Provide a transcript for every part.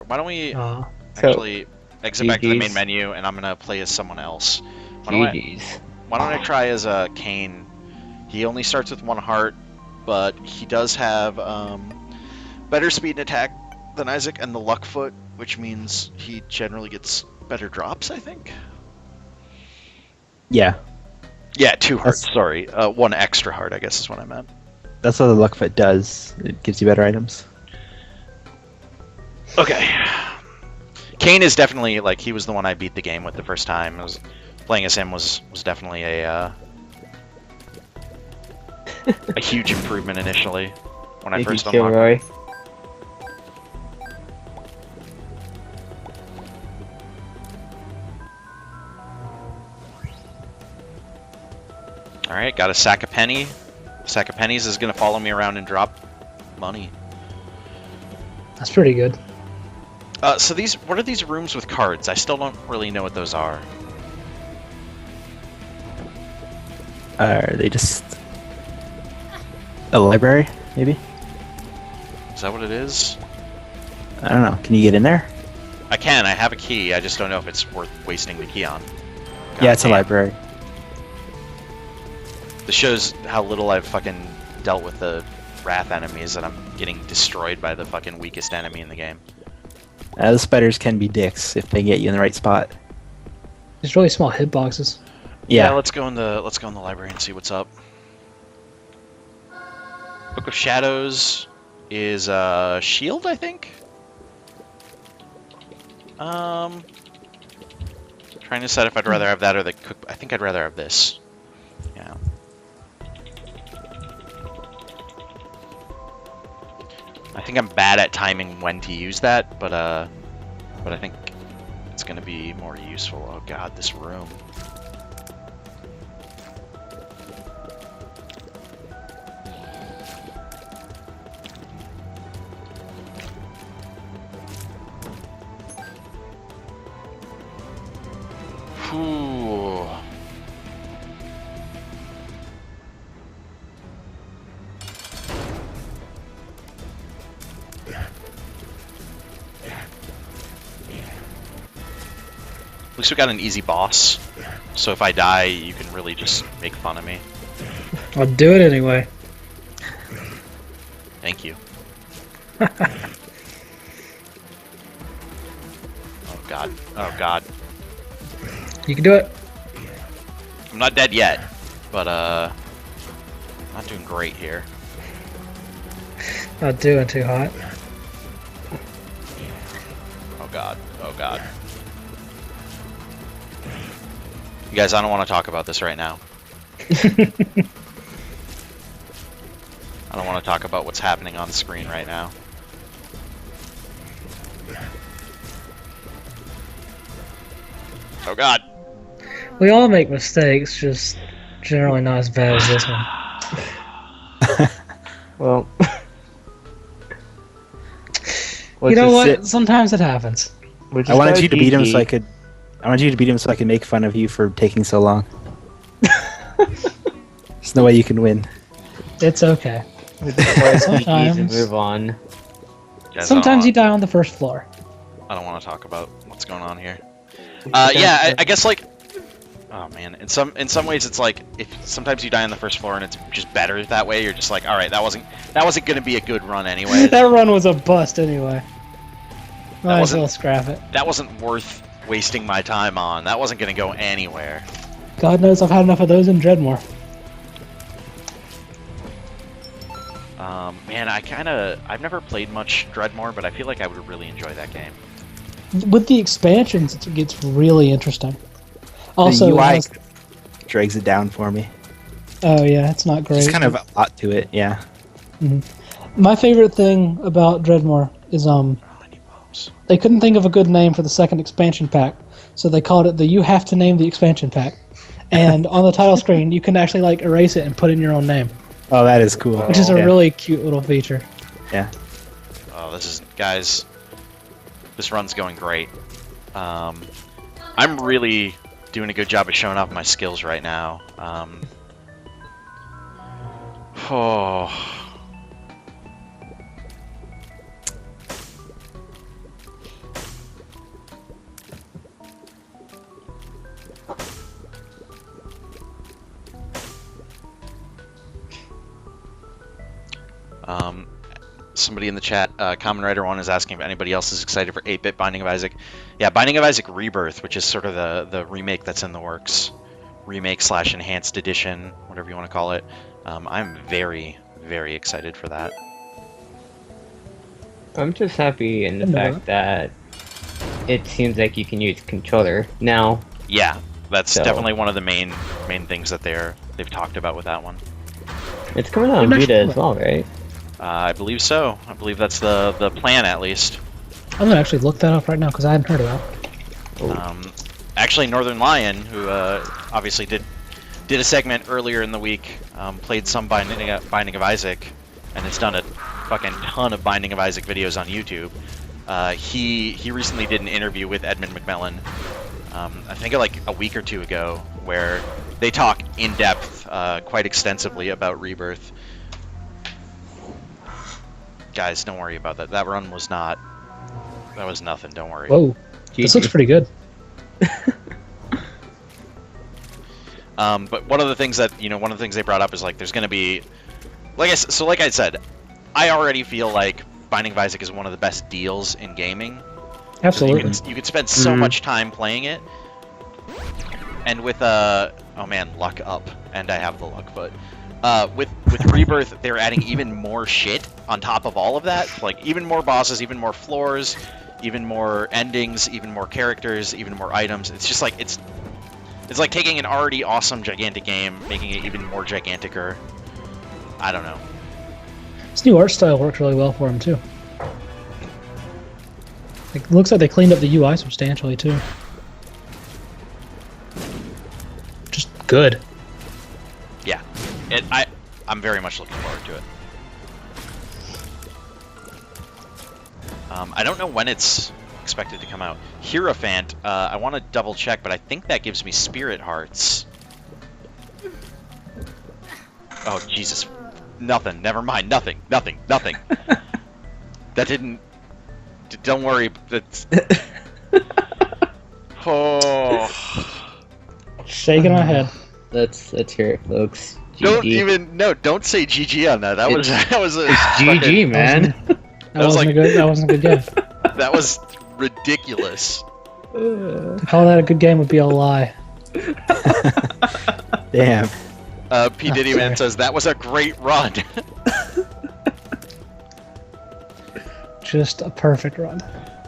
Why don't we So, actually exit back to the main GG's. menu, and I'm gonna play as someone else. GG's. Why don't I try as Cain? He only starts with 1 heart, but he does have better speed and attack than Isaac, and the luck foot, which means he generally gets better drops, I think. Yeah, Yeah, 2 hearts. Sorry, 1 extra heart, I guess is what I meant. that's what the luck foot does. It gives you better items. Okay. Cain is definitely, like, he was the one I beat the game with the first time. Playing as him was definitely a huge improvement initially when I first unlocked him. Roy. Alright, got a sack of penny. Sack of pennies is going to follow me around and drop money. that's pretty good. So what are these rooms with cards? I still don't really know what those are. Are they just a library, maybe? Is that what it is? I don't know. Can you get in there? I can, I have a key, I just don't know if it's worth wasting the key on. Yeah, it's a damn. library. This shows how little I've fucking dealt with the wrath enemies, that I'm getting destroyed by the fucking weakest enemy in the game. The spiders can be dicks if they get you in the right spot. There's really small hitboxes. Yeah. Let's go in the library and see what's up. Book of Shadows is shield, I think. Trying to decide if I'd rather have that or the cook. I think I'd rather have this. Yeah. I think I'm bad at timing when to use that, but I think it's gonna be more useful. Oh god, this room. Whew. At least we got an easy boss, so if I die, you can really just make fun of me. I'll do it anyway. Thank you. Oh god. Oh god. You can do it. I'm not dead yet, but not doing great here. Not doing too hot. Oh god. Oh god. You guys, I don't want to talk about this right now. I don't want to talk about what's happening on screen right now. Oh god. We all make mistakes, just generally not as bad as this one. Well, You know what? Sometimes it happens. I wanted you to beat him so I could. I wanted you to beat him so I could make fun of you for taking so long. There's no way you can win. It's okay. Sometimes and move on. Guys, Sometimes you die on the first floor. I don't want to talk about what's going on here. Yeah, I guess like, oh man, in some ways it's like if sometimes you die on the first floor and it's just better that way. You're just like, all right, that wasn't gonna be a good run anyway. That run was a bust anyway. Might as well scrap it. That wasn't worth wasting my time on. That wasn't gonna go anywhere. God knows I've had enough of those in Dreadmore. Man, I've never played much Dreadmore, but I feel like I would really enjoy that game. With the expansions, it gets really interesting. Also, the UI drags it down for me. Oh yeah, it's not great. There's kind of a lot to it, yeah. My favorite thing about Dreadmore is they couldn't think of a good name for the second expansion pack, so they called it the "You Have to Name the Expansion Pack." And on the title screen, you can actually like erase it and put in your own name. Oh, that is cool. Which is a really cute little feature. Yeah. Oh, guys, this run's going great. I'm really doing a good job of showing off my skills right now. Somebody in the chat, Common Writer 1 is asking if anybody else is excited for 8-bit Binding of Isaac. Yeah, Binding of Isaac Rebirth, which is sort of the remake that's in the works. Remake / enhanced edition, whatever you want to call it. I'm very, very excited for that. I'm just happy in the fact that it seems like you can use controller now. Yeah, that's definitely one of the main things that they've talked about with that one. It's coming out on Vita as well, right? I believe so. I believe that's the plan, at least. I'm gonna actually look that up right now because I hadn't heard of that. Actually, Northern Lion, who obviously did a segment earlier in the week, played some Binding of Isaac, and has done a fucking ton of Binding of Isaac videos on YouTube. He recently did an interview with Edmund McMillan, I think like a week or two ago, where they talk in depth, quite extensively about Rebirth. Guys, don't worry about that. That run was not. That was nothing. Don't worry. Whoa, this looks pretty good. But one of the things they brought up is like there's going to be, like I said, I already feel like Binding of Isaac is one of the best deals in gaming. Absolutely. You could spend so much time playing it, and with oh man, luck up, and I have the luck foot. With Rebirth, they're adding even more shit on top of all of that. Like even more bosses, even more floors, even more endings, even more characters, even more items. It's just like it's like taking an already awesome, gigantic game, making it even more giganticer. I don't know. This new art style works really well for him too. It looks like they cleaned up the UI substantially too. Just good. Yeah, I'm very much looking forward to it. I don't know when it's expected to come out. Hierophant, I want to double check, but I think that gives me Spirit Hearts. Oh Jesus, nothing. Never mind. Nothing. That didn't. Don't worry. That's. Oh. Shaking my head. Let's hear it, folks. GG. Don't say GG on that. That was a GG, man. That wasn't a good guess. That was ridiculous. To call that a good game would be a lie. Damn. P. Diddy Man says that was a great run. Just a perfect run.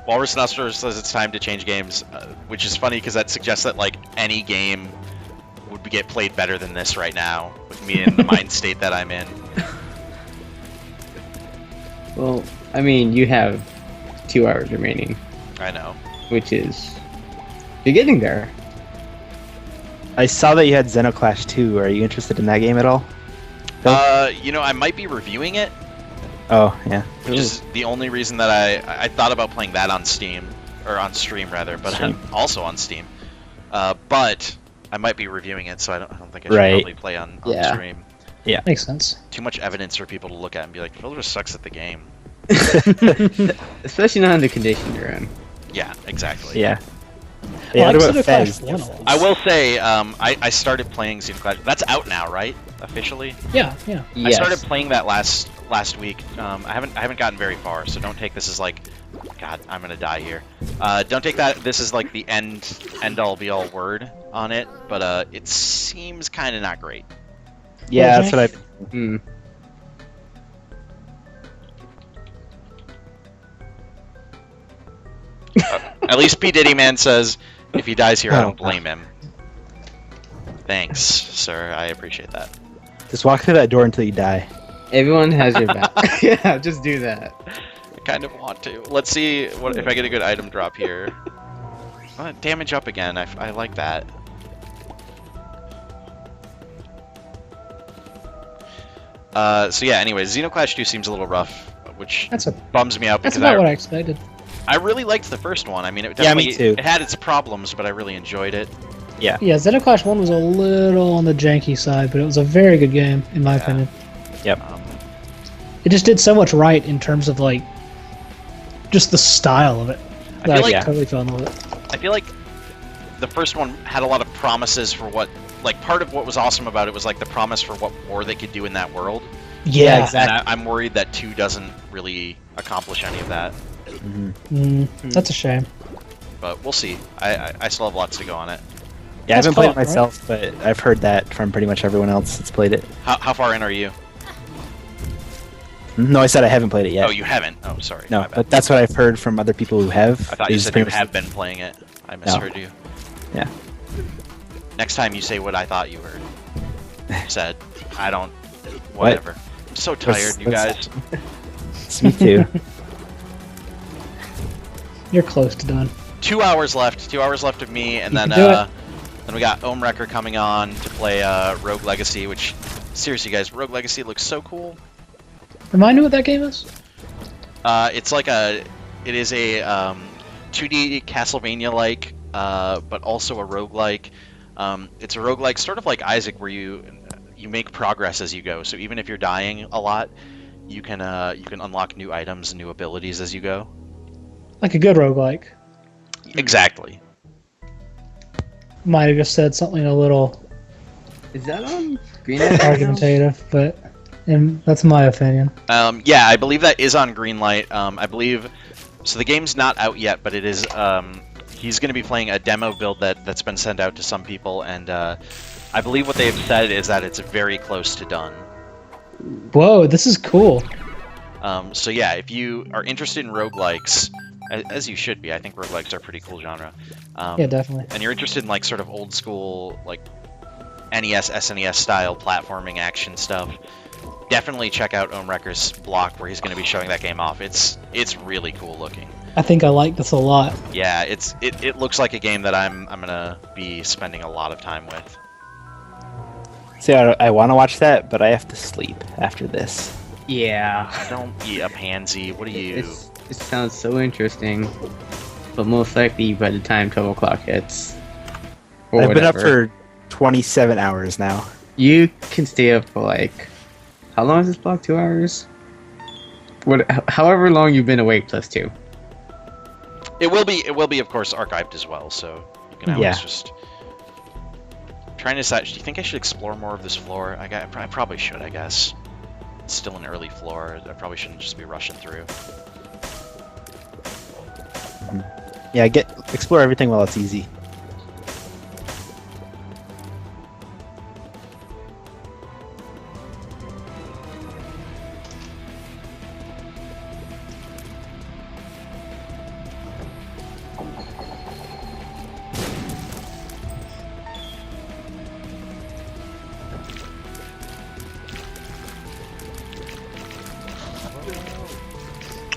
Walrus Nostro says it's time to change games, which is funny because that suggests that like any game would get played better than this right now, with me in the mind state that I'm in. Well, I mean, you have 2 hours remaining. I know. Which is... You're getting there. I saw that you had Xenoclash 2. Are you interested in that game at all? I might be reviewing it. Oh, yeah. Which is the only reason that I thought about playing that on Steam, or on stream rather, but also on Steam. But I might be reviewing it, so I don't think I should probably play on stream. Yeah, makes sense. Too much evidence for people to look at and be like, Phil just sucks at the game. Especially not in the condition you're in. Yeah, exactly. Yeah. Well, What about Fez? I will say, I started playing Xenoclash. That's out now, right? Officially? Yeah. Yes. I started playing that last week. I haven't gotten very far, so don't take this as like, God, I'm gonna die here. Don't take this as like the end all be all word on it, but it seems kind of not great. Yeah, that's what I. At least P. Diddy Man says, if he dies here, I don't blame him. Thanks, sir. I appreciate that. Just walk through that door until you die. Everyone has your back. Yeah, just do that. I kind of want to. Let's see if I get a good item drop here. Damage up again. I like that. So yeah, anyways, Xenoclash 2 seems a little rough, which bums me out because that's about what I expected. I really liked the first one. I mean, it me too. It had its problems, but I really enjoyed it. Yeah. Yeah, Xenoclash 1 was a little on the janky side, but it was a very good game, in my opinion. Yep. It just did so much right in terms of, like, just the style of it. I totally fell in love with it. I feel like the first one had a lot of promises for what... Like, part of what was awesome about it was, like, the promise for what more they could do in that world. Yeah, exactly. And I'm worried that 2 doesn't really accomplish any of that. That's a shame. But we'll see. I still have lots to go on it. Yeah, I That's haven't played it co-op, right? myself, but I've heard that from pretty much everyone else that's played it. How far in are you? No, I said I haven't played it yet. Oh, you haven't? Oh, sorry. No, my bad. but that's what I've heard from other people who have. I thought you is said pretty you much- have been playing it. I misheard you. Yeah. Next time you say what I thought you heard. Said. I don't... Whatever. I'm so tired, you guys. It's me too. You're close to done. 2 hours left. 2 hours left of me, and You then can do it. then we got Wrecker coming on to play Rogue Legacy, which seriously, guys, Rogue Legacy looks so cool. Remind me what that game is? It's like it is a 2D Castlevania-like, but also a roguelike. It's a roguelike, sort of like Isaac, where you make progress as you go. So even if you're dying a lot, you can unlock new items and new abilities as you go. Like a good roguelike. Exactly. Might have just said something a little Is that on Green Light? argumentative, but that's my opinion. Yeah, I believe that is on Greenlight. I believe so. The game's not out yet, but it is. He's going to be playing a demo build that's been sent out to some people, and I believe what they've said is that it's very close to done. Whoa, this is cool. So yeah, if you are interested in roguelikes, as you should be, I think roguelikes are a pretty cool genre. Yeah, definitely. And you're interested in like sort of old school like NES, SNES style platforming action stuff, definitely check out Wrecker's block where he's going to be showing that game off. It's really cool looking. I think I like this a lot. Yeah, it looks like a game that I'm gonna be spending a lot of time with. See, I want to watch that, but I have to sleep after this. Yeah. Don't be a pansy. What are you? It sounds so interesting, but most likely by the time 12 o'clock hits, or I've been up whatever, for 27 hours now. you can stay up for like, how long is this block? 2 hours? However long you've been awake plus 2. It will be of course archived as well, so you can always Yeah. just trying to decide. Do you think I should explore more of this floor? I probably should. I guess it's still an early floor. I probably shouldn't just be rushing through. Yeah, explore everything while it's easy.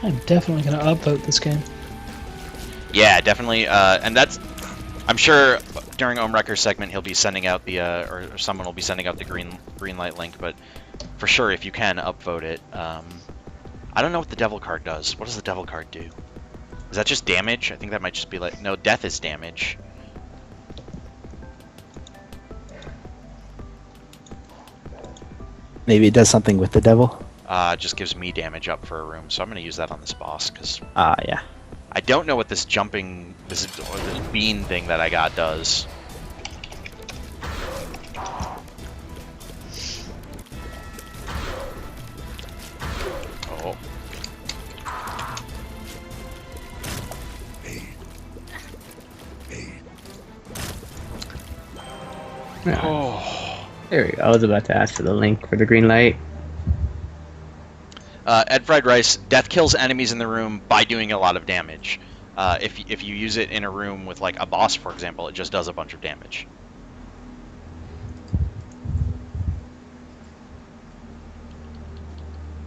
I'm definitely going to upvote this game. Yeah, definitely. And I'm sure during Wrecker's segment he'll be sending out the or someone will be sending out the green light link. But for sure, if you can upvote it. I don't know what the devil card does. What does the devil card do? Is that just damage? I think that might just be like no, death is damage. Maybe it does something with the devil. It just gives me damage up for a room, so I'm gonna use that on this boss because Yeah. I don't know what this this bean thing that I got does. Oh. Oh. There we go. I was about to ask for the link for the green light. Ed Fried Rice, death kills enemies in the room by doing a lot of damage. If you use it in a room with like a boss, for example, it just does a bunch of damage.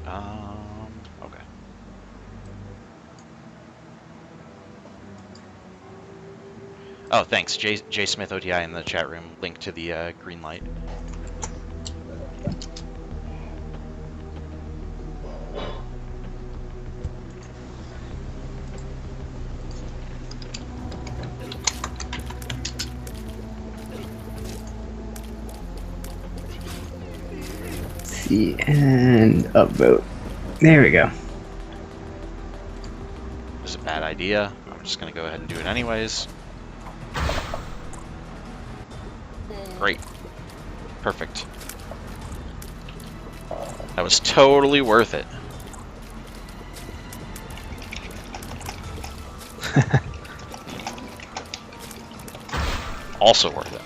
Okay. Oh, thanks, J Smith OTI in the chat room. Link to the green light. See, and upvote. There we go. This is a bad idea. I'm just gonna go ahead and do it anyways. Great. Perfect. That was totally worth it. Also worth it.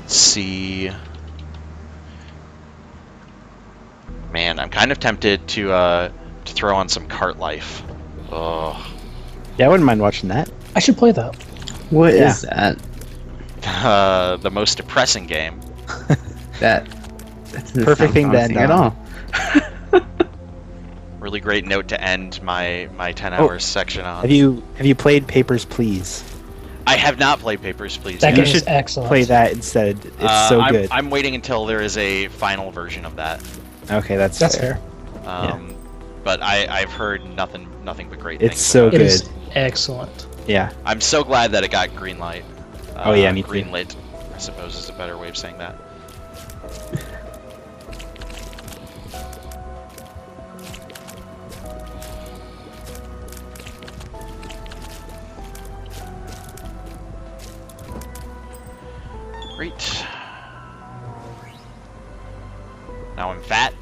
See, man, I'm kind of tempted to throw on some cart life. Oh, Yeah, I wouldn't mind watching that. I should play that. What Yeah. is that? the most depressing game. That doesn't Perfect sound thing to end promising at on. all. Really great note to end my 10 hours section on. Have you played Papers, Please? I have not played Papers, Please. That yet. game You is should excellent. play that instead. It's so good. I'm waiting until there is a final version of that. Okay, that's fair. But I've heard nothing but great It's things. so about It it. is excellent. Yeah. I'm so glad that it got green light. Oh, yeah, me too. green lit, I suppose, is a better way of saying that. Great. Now I'm fat.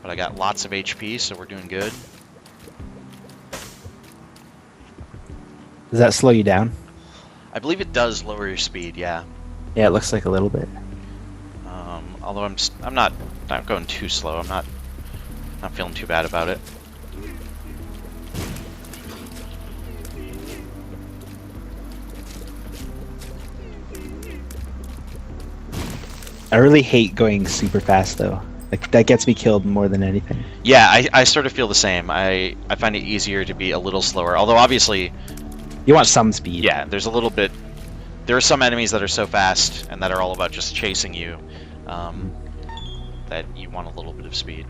But I got lots of HP, so we're doing good. Does that slow you down? I believe it does lower your speed, yeah. Yeah, it looks like a little bit. Although I'm not going too slow. I'm not feeling too bad about it. I really hate going super fast though. Like that gets me killed more than anything. Yeah, I sort of feel the same. I find it easier to be a little slower. Although obviously, You want some speed. yeah, there's a little bit. There are some enemies that are so fast and that are all about just chasing you, that you want a little bit of speed.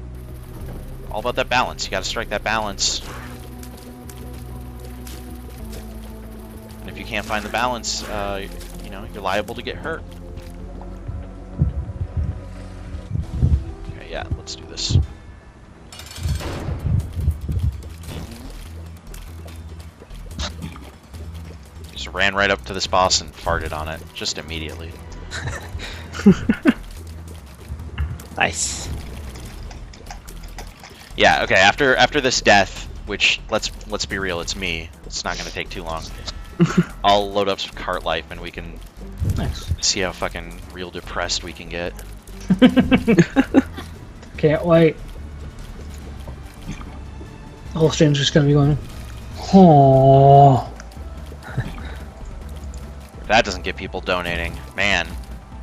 All about that balance. You got to strike that balance. And if you can't find the balance, you know, you're liable to get hurt. Okay, yeah, let's do this. Just ran right up to this boss and farted on it, just immediately. Nice. Yeah, okay, after this death, which, let's be real, it's me. It's not gonna take too long. I'll load up some cart life and we can Nice. see how fucking real depressed we can get. Can't wait. The whole stream's just gonna be going. Oh. If that doesn't get people donating, man,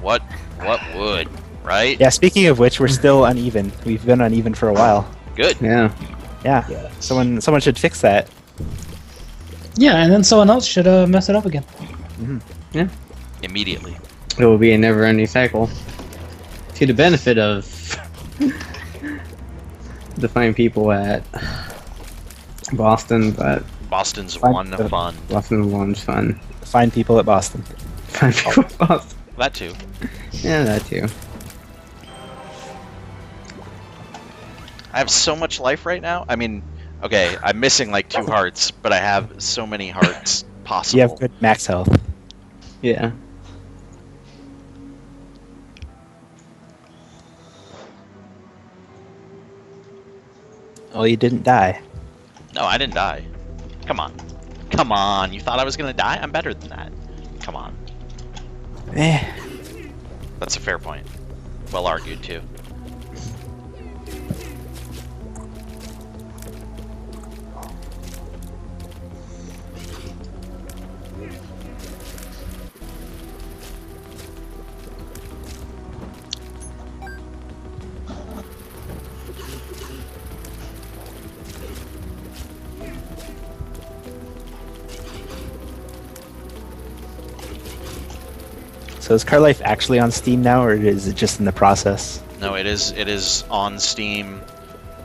what would, right? Yeah, speaking of which, we're still uneven. We've been uneven for a while. Good. Yeah. Yeah. Yeah. Someone should fix that. Yeah, and then someone else should mess it up again. Yeah. Immediately. It will be a never-ending cycle. To the benefit of the fine people at Boston, but Boston's Fine. one fun. Boston one's fun. Fine people at Boston. Fine people at Boston. That too. Yeah, that too. I have so much life right now. I mean, okay, I'm missing like 2 hearts, but I have so many hearts possible. You have good max health. Yeah. Oh, you didn't die. No, I didn't die. Come on. Come on. You thought I was gonna die? I'm better than that. Come on. Eh. That's a fair point. Well argued, too. So is Car Life actually on Steam now, or is it just in the process? No, it is on Steam.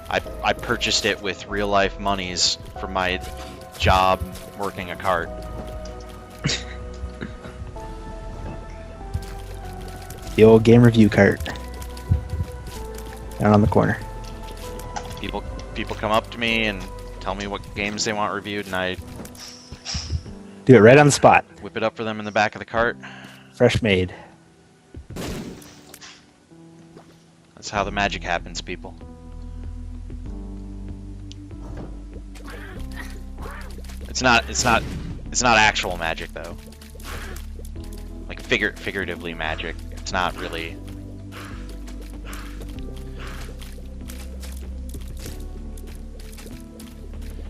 I purchased it with real life monies from my job working a cart. The old game review cart. Down on the corner. People come up to me and tell me what games they want reviewed, and I Do it right on the spot. whip it up for them in the back of the cart. Fresh made. That's how the magic happens, people. It's not actual magic though. Like figuratively magic. It's not really.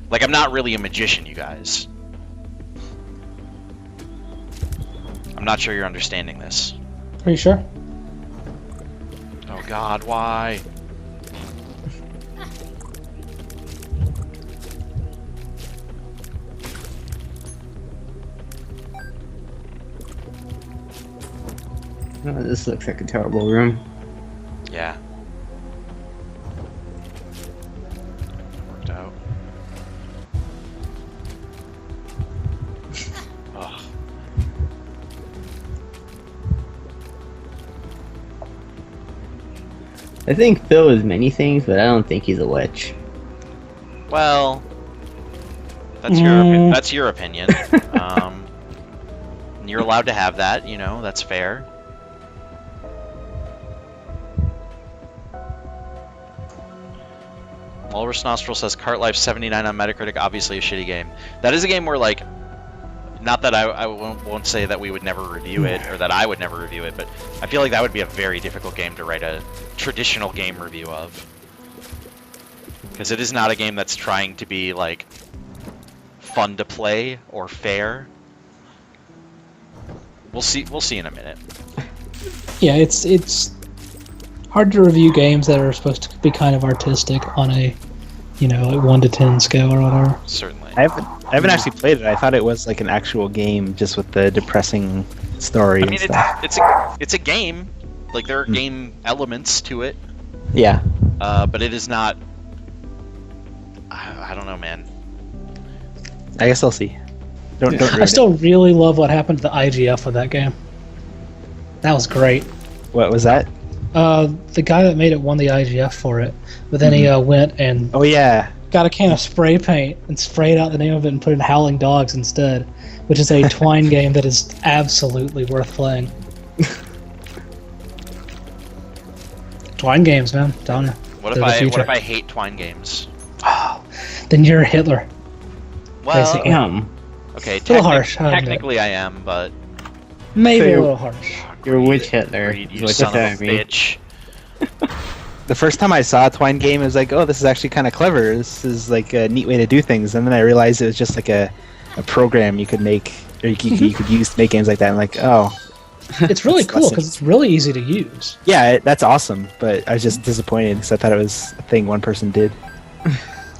Like, I'm not really a magician, you guys. I'm not sure you're understanding this. Are you sure? Oh God, why? Oh, this looks like a terrible room. Yeah. Worked out. Ugh. I think Phil is many things, but I don't think he's a witch. Well, that's your opinion. You're allowed to have that, you know, that's fair. Walrus Nostril says Cart Life 79 on Metacritic, obviously a shitty game. That is a game where, like, not that I won't say that we would never review it, or that I would never review it, but I feel like that would be a very difficult game to write a traditional game review of. Because it is not a game that's trying to be, like, fun to play or fair. We'll see in a minute. Yeah, it's hard to review games that are supposed to be kind of artistic on a, like 1 to 10 scale or whatever. Certainly. I haven't actually played it. I thought it was like an actual game, just with the depressing story. I mean, and stuff. it's a game. Like, there are game elements to it. Yeah. But it is not. I don't know, man. I guess I'll see. Don't ruin I still really love what happened to the IGF with that game. That was great. What was that? The guy that made it won the IGF for it, but then he went and Oh yeah. got a can of spray paint and sprayed out the name of it and put in Howling Dogs instead, which is a Twine game that is absolutely worth playing. Twine games, man. I'm telling you. What They're the if future. I hate Twine games? Then you're Hitler. Well, Basically. okay, little harsh, I admit. technically I am, but Maybe So a you're- little harsh. You're witch Hitler. Reed, you What son does of that a mean? bitch. The first time I saw a Twine game, I was like, "Oh, this is actually kind of clever. This is like a neat way to do things." And then I realized it was just like a program you could make, or you could use to make games like that. And like, oh, It's really It's cool less because it's really easy to use. yeah, that's awesome. But I was just disappointed because I thought it was a thing one person did.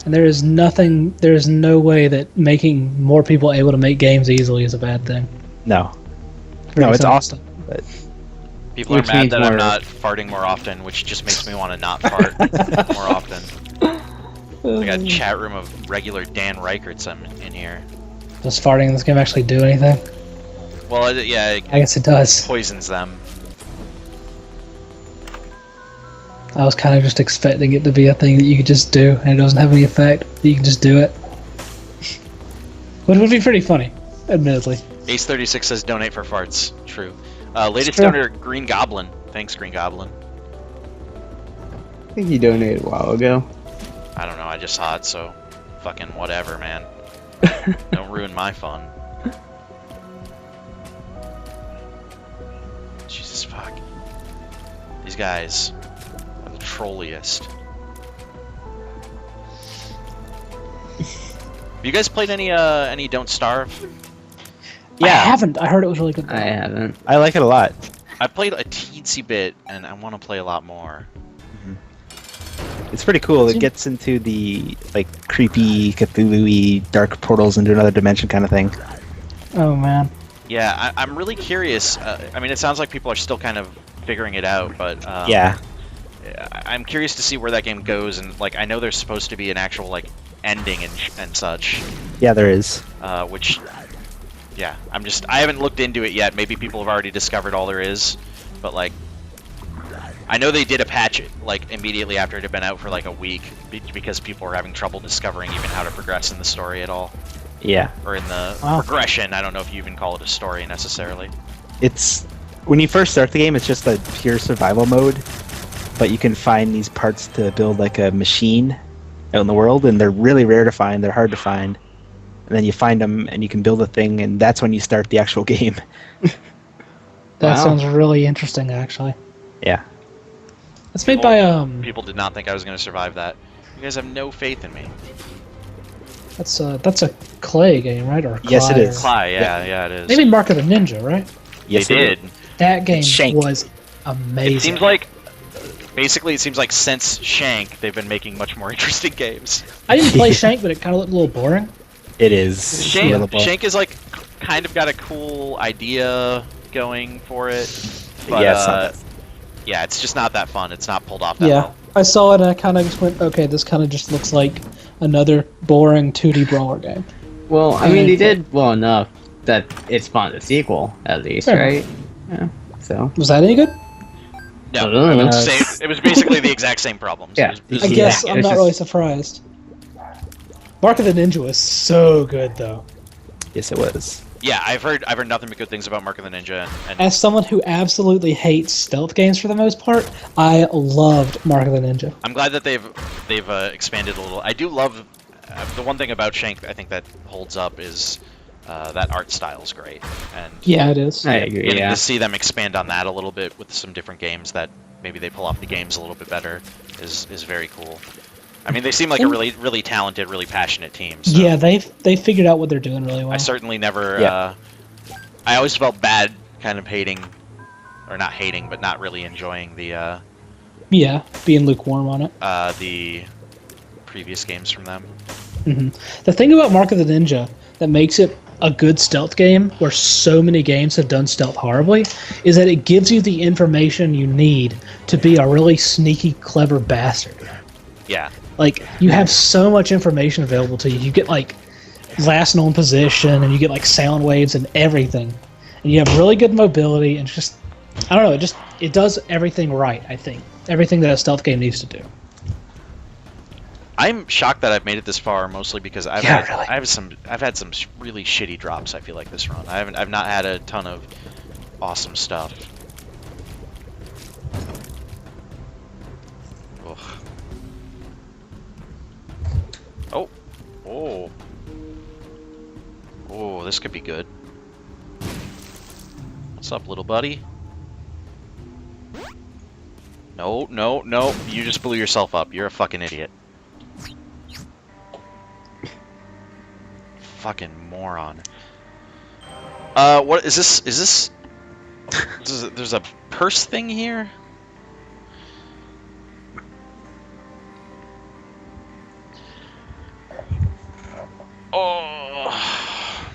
And there is no way that making more people able to make games easily is a bad thing. No, Pretty it's simple awesome. But People are Which mad means that I'm more- not farting more often, which just makes me want to not fart more often. I got a chat room of regular Dan Reicherts in here. Does farting in this game actually do anything? Well, yeah, it I guess it does. poisons them. I was kind of just expecting it to be a thing that you could just do, and it doesn't have any effect. You can just do it. Which would be pretty funny, admittedly. Ace36 says donate for farts. True. Latest true. donor, Green Goblin. Thanks, Green Goblin. I think you donated a while ago. I don't know, I just saw it, so fucking whatever, man. Don't ruin my fun. Jesus fuck. These guys are the trolliest. Have you guys played any Don't Starve? I haven't. I heard it was really good. I haven't. I like it a lot. I played a teensy bit, and I want to play a lot more. It's pretty cool. It gets into the like creepy Cthulhu-y dark portals into another dimension kind of thing. Oh man. Yeah, I'm really curious. I mean, it sounds like people are still kind of figuring it out, but Yeah. I'm curious to see where that game goes, and like I know there's supposed to be an actual like ending and such, Yeah, there is. which yeah, I haven't looked into it yet. Maybe people have already discovered all there is, but like I know they did a patch like immediately after it had been out for like a week because people were having trouble discovering even how to progress in the story at all, Yeah. or in the Wow. progression. I don't know if you even call it a story necessarily. It's when you first start the game, it's just a pure survival mode, but you can find these parts to build like a machine out in the world, and they're really rare to find. They're hard to find, and then you find them, and you can build a thing, and that's when you start the actual game. That Wow. sounds really interesting, actually. Yeah. It's made by People did not think I was going to survive that. You guys have no faith in me. that's a Clay game, right? Or Yes, it Clay, is. or- Cly, yeah, it is. They made Mark of the Ninja, right? Yes, they it did. That game Shank. was amazing. It seems like, basically, it seems like since Shank, they've been making much more interesting games. I didn't play Shank, but it kind of looked a little boring. It is. Shank, Shank is like kind of got a cool idea going for it, but Yeah, it's not yeah, it's just not that fun. It's not pulled off that Yeah, well. I saw it and I kind of just went, okay, this kind of just looks like another boring 2D brawler game. Well, I mean, they did well enough that it spawned a sequel, at least, Fair right? Yeah. So. Was that any good? No, Uh, it was basically the exact same problems. Yeah. It was I Yeah, guess it's I'm not just- really surprised. Mark of the Ninja was so good, though. Yes, it was. yeah, I've heard nothing but good things about Mark of the Ninja, and As someone who absolutely hates stealth games for the most part, I loved Mark of the Ninja. I'm glad that they've expanded a little. I do love the one thing about Shank I think that holds up is that art style is great, and Yeah, it is. I agree. getting Yeah. to see them expand on that a little bit with some different games that maybe they pull off the games a little bit better is very cool. I mean, they seem like a really talented, really passionate team. So Yeah, they figured out what they're doing really well. I certainly never. Yeah. I always felt bad, kind of hating, or not hating, but not really enjoying Yeah, being lukewarm on it. the previous games from them. The thing about Mark of the Ninja that makes it a good stealth game, where so many games have done stealth horribly, is that it gives you the information you need to be a really sneaky, clever bastard. Yeah. Like, you have so much information available to you. You get, like, last known position, and you get, like, sound waves and everything. And you have really good mobility, and just, I don't know, it does everything right, I think. Everything that a stealth game needs to do. I'm shocked that I've made it this far, mostly because I've Yeah, had really. I've had some really shitty drops. I feel like this run. I've not had a ton of awesome stuff. Ugh. Oh, oh, oh! This could be good. What's up, little buddy? No, no, no! You just blew yourself up. You're a fucking idiot. Fucking moron. What is this? Is this? There's a purse thing here? Oh,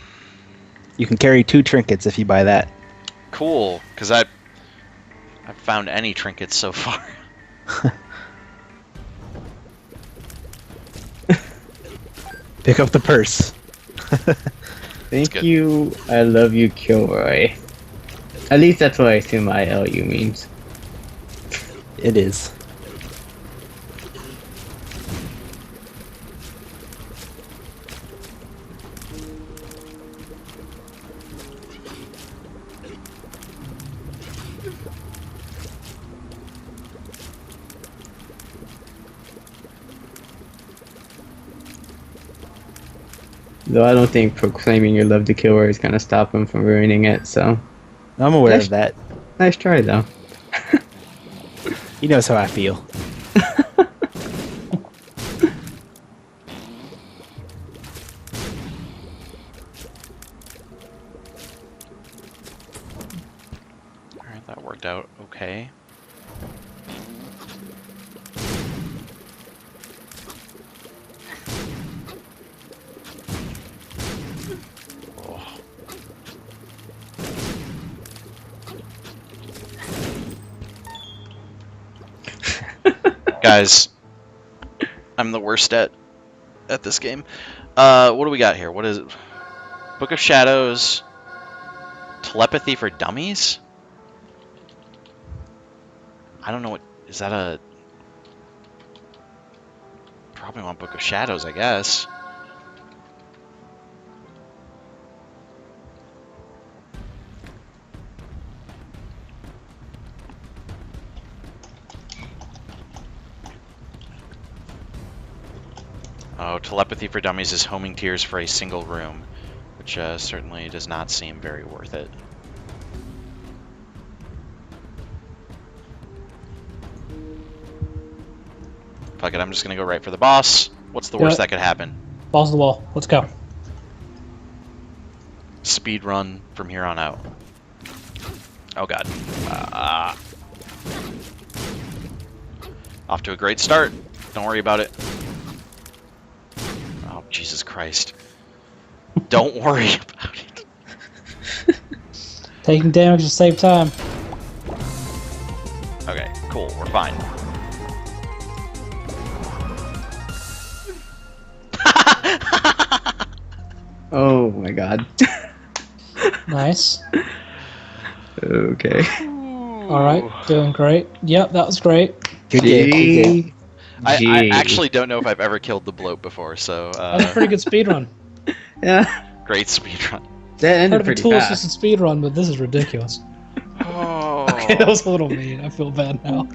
You can carry 2 trinkets if you buy that. cool. Because I've found any trinkets so far. Pick up the purse. Thank good. you. I love you, Kilroy. At least that's what I assume ILU means. It is. Though I don't think proclaiming your love to Kilroy is gonna stop him from ruining it, so. I'm aware Nice. of that. Nice try, though. He knows how I feel. Alright, that worked out okay. Oh. Guys, I'm the worst at this game. What do we got here? What is it? Book of Shadows. Telepathy for Dummies? I don't know what... Is that a... Probably want Book of Shadows, I guess. Oh, Telepathy for Dummies is homing tears for a single room, which certainly does not seem very worth it. Fuck it, I'm just gonna go right for the boss. What's the worst that could happen? Balls to the wall. Let's go. Speed run from here on out. Oh god. Off to a great start. Don't worry about it. Oh, Jesus Christ. Don't worry about it. Taking damage to save time. Okay, cool. We're fine. Oh my god. Nice. Okay. Alright, doing great. Yep, that was great. Good game. Good game. I actually don't know if I've ever killed the bloat before, so... That's a pretty good speed run. Yeah. Great speed run. That Part ended of a pretty tool fast. assisted speed run, but this is ridiculous. Oh. Okay, that was a little mean. I feel bad now.